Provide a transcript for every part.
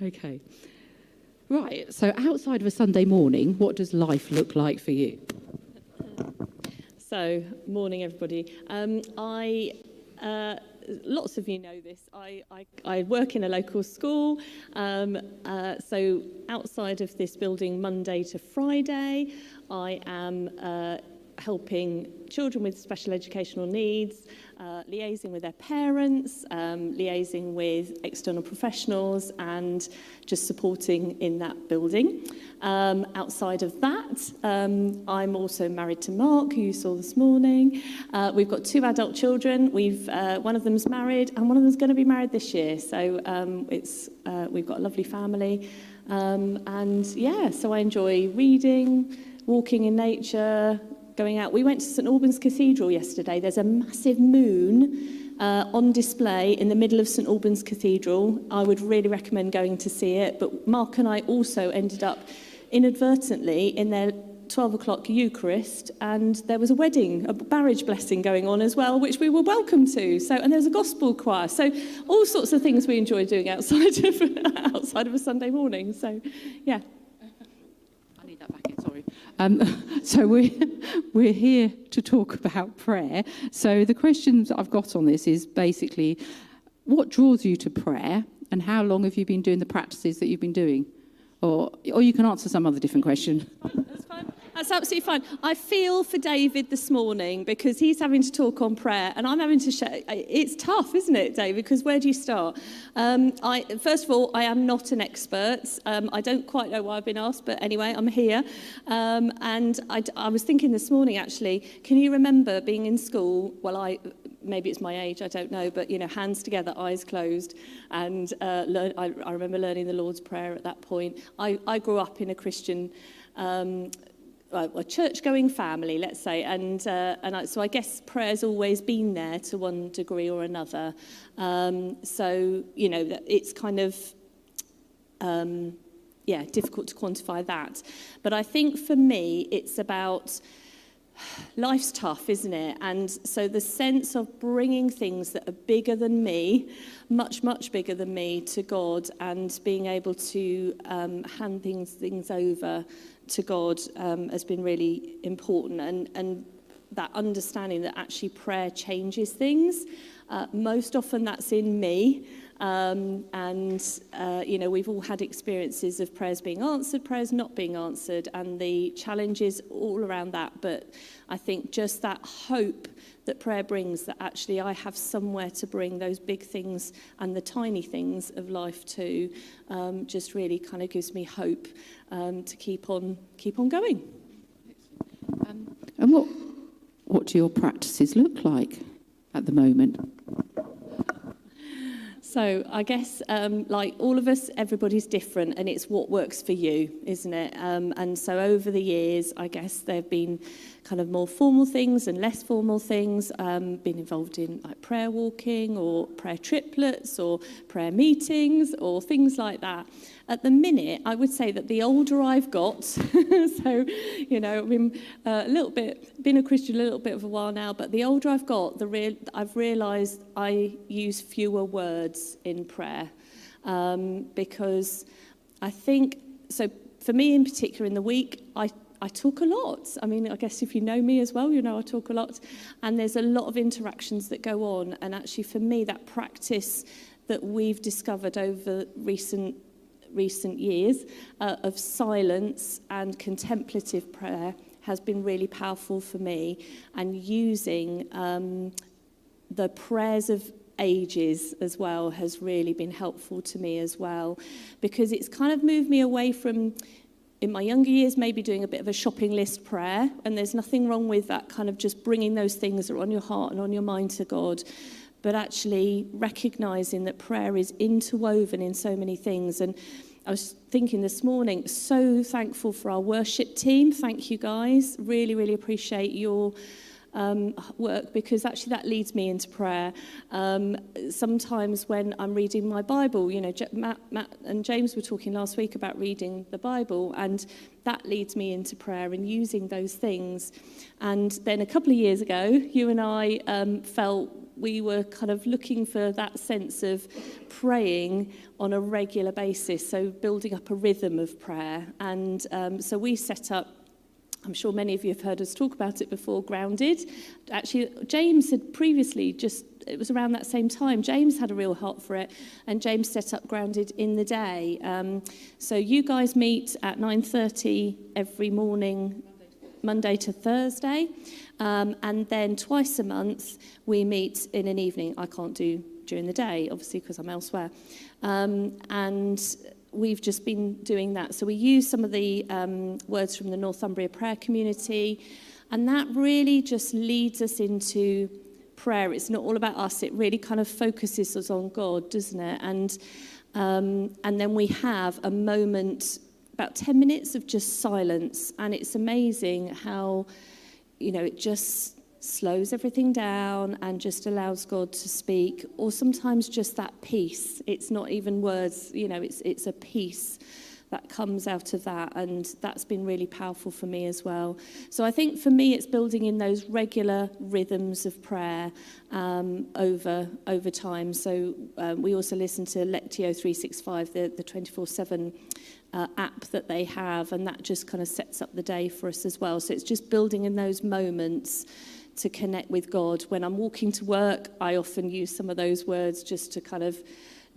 Okay. Right, so outside of a Sunday morning, what does life look like for you? So, morning everybody. Lots of you know this. I work in a local school, so outside of this building Monday to Friday, I am helping children with special educational needs, liaising with their parents, liaising with external professionals, and just supporting in that building. Outside of that, I'm also married to Mark, who you saw this morning. We've got 2 adult children. One of them's married, and one of them's going to be married this year. So we've got a lovely family. So I enjoy reading, walking in nature, going out. We went to St Albans Cathedral yesterday. There's a massive moon on display in the middle of St Albans Cathedral. I would really recommend going to see it. But Mark and I also ended up inadvertently in their 12 o'clock Eucharist, and there was a wedding, a marriage blessing going on as well, which we were welcome to. And there was a gospel choir. So all sorts of things we enjoy doing outside of a Sunday morning. So, yeah. I need that back in, sorry. So we're here to talk about prayer. So the questions I've got on this is basically, what draws you to prayer, and how long have you been doing the practices that you've been doing? Or you can answer some other different question. That's fine. That's absolutely fine. I feel for David this morning because he's having to talk on prayer and I'm having to share. It's tough, isn't it, David? Because where do you start? First of all, I am not an expert. I don't quite know why I've been asked, but anyway, I'm here. And I was thinking this morning, actually, can you remember being in school? Well, maybe it's my age, I don't know, but, hands together, eyes closed. And I remember learning the Lord's Prayer at that point. I grew up in a Christian a church-going family, let's say, so I guess prayer's always been there to one degree or another. It's kind of, difficult to quantify that. But I think for me, it's about life's tough, isn't it? And so the sense of bringing things that are bigger than me, much, much bigger than me, to God, and being able to hand things over to God has been really important. And that understanding that actually prayer changes things. Most often that's in me. We've all had experiences of prayers being answered, prayers not being answered, and the challenges all around that. But I think just that hope that prayer brings, that actually I have somewhere to bring those big things and the tiny things of life to, just really kind of gives me hope to keep on going. And what do your practices look like at the moment? So I guess, like all of us, everybody's different, and it's what works for you, isn't it? And so over the years, I guess there have been kind of more formal things and less formal things, been involved in like prayer walking or prayer triplets or prayer meetings or things like that. At the minute, I would say that the older I've got, so, I've been been a Christian a little bit of a while now, but the older I've got, I've realised I use fewer words in prayer, because I think, so for me in particular in the week, I talk a lot. I mean, I guess if you know me as well, I talk a lot, and there's a lot of interactions that go on, and actually for me, that practice that we've discovered over recent years of silence and contemplative prayer has been really powerful for me, and using the prayers of ages as well has really been helpful to me as well, because it's kind of moved me away from, in my younger years, maybe doing a bit of a shopping list prayer, and there's nothing wrong with that, kind of just bringing those things that are on your heart and on your mind to God, but actually recognising that prayer is interwoven in so many things. And I was thinking this morning, so thankful for our worship team. Thank you guys. Really, really appreciate your work, because actually that leads me into prayer. Sometimes when I'm reading my Bible, Matt and James were talking last week about reading the Bible, and that leads me into prayer and using those things. And then a couple of years ago, you and I felt we were kind of looking for that sense of praying on a regular basis, so building up a rhythm of prayer. And so we set up, I'm sure many of you have heard us talk about it before, Grounded. Actually, James had previously it was around that same time, James had a real heart for it, and James set up Grounded in the day. So you guys meet at 9:30 every morning, Monday to Thursday, and then twice a month we meet in an evening. I can't do during the day, obviously, because I'm elsewhere. And we've just been doing that. So we use some of the words from the Northumbria prayer community, and that really just leads us into prayer. It's not all about us. It really kind of focuses us on God, doesn't it? And then we have a moment, about 10 minutes of just silence, and it's amazing how, it just slows everything down and just allows God to speak, or sometimes just that peace. It's not even words, it's a peace that comes out of that, and that's been really powerful for me as well. So I think for me it's building in those regular rhythms of prayer over time. So we also listen to Lectio 365, the 24/7 app that they have, and that just kind of sets up the day for us as well. So it's just building in those moments to connect with God. When I'm walking to work, I often use some of those words just to kind of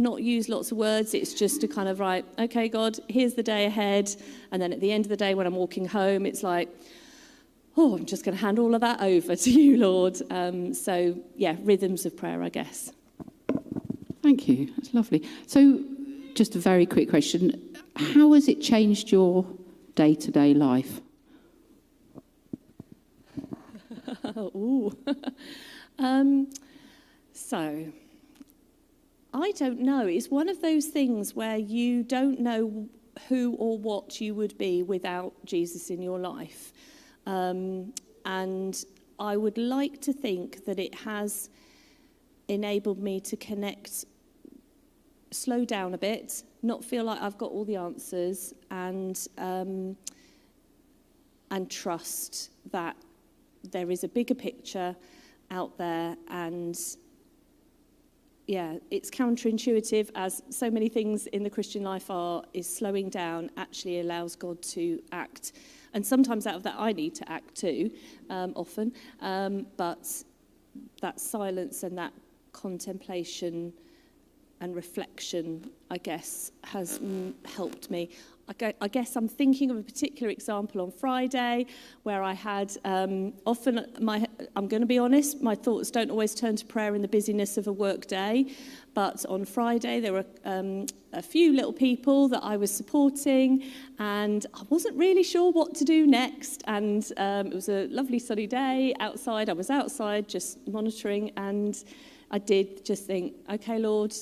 not use lots of words. It's just to kind of write, okay, God, here's the day ahead. And then at the end of the day, when I'm walking home, it's like, oh, I'm just going to hand all of that over to you, Lord. So, yeah, rhythms of prayer, I guess. Thank you. That's lovely. So just a very quick question. How has it changed your day-to-day life? Ooh. So, I don't know. It's one of those things where you don't know who or what you would be without Jesus in your life. And I would like to think that it has enabled me to connect, slow down a bit, not feel like I've got all the answers, and trust that there is a bigger picture out there. And yeah, it's counterintuitive, as so many things in the Christian life is slowing down actually allows God to act. And sometimes out of that I need to act too, often. But that silence and that contemplation and reflection, I guess, has helped me. I guess I'm thinking of a particular example on Friday where I had often I'm going to be honest, my thoughts don't always turn to prayer in the busyness of a work day. But on Friday there were a few little people that I was supporting, and I wasn't really sure what to do next. And it was a lovely sunny day outside. I was outside just monitoring, and I did just think, okay, Lord,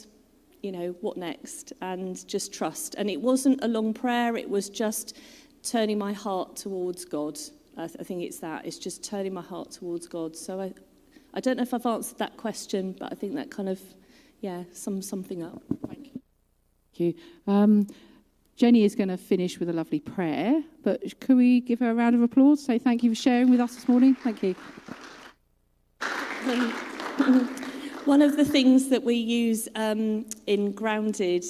what next? And just trust. And it wasn't a long prayer. It was just turning my heart towards God. I think it's that. It's just turning my heart towards God. So I don't know if I've answered that question, but I think that kind of, sums something up. Thank you. Jenny is going to finish with a lovely prayer, but could we give her a round of applause? Say thank you for sharing with us this morning. Thank you. One of the things that we use in Grounded,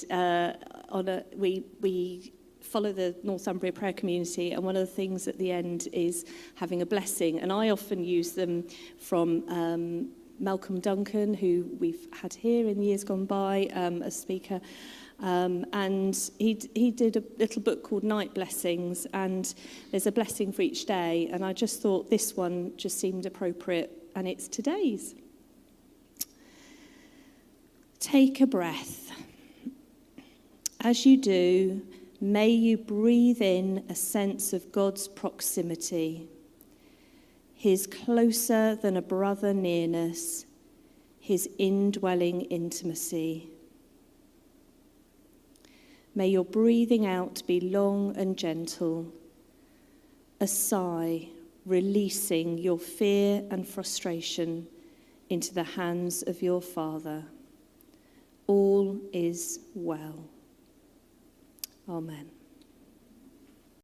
we follow the Northumbria prayer community, and one of the things at the end is having a blessing. And I often use them from Malcolm Duncan, who we've had here in the years gone by as speaker. And he did a little book called Night Blessings, and there's a blessing for each day. And I just thought this one just seemed appropriate, and it's today's. Take a breath. As you do, may you breathe in a sense of God's proximity, his closer than a brother nearness, his indwelling intimacy. May your breathing out be long and gentle, a sigh releasing your fear and frustration into the hands of your Father. All is well. Amen.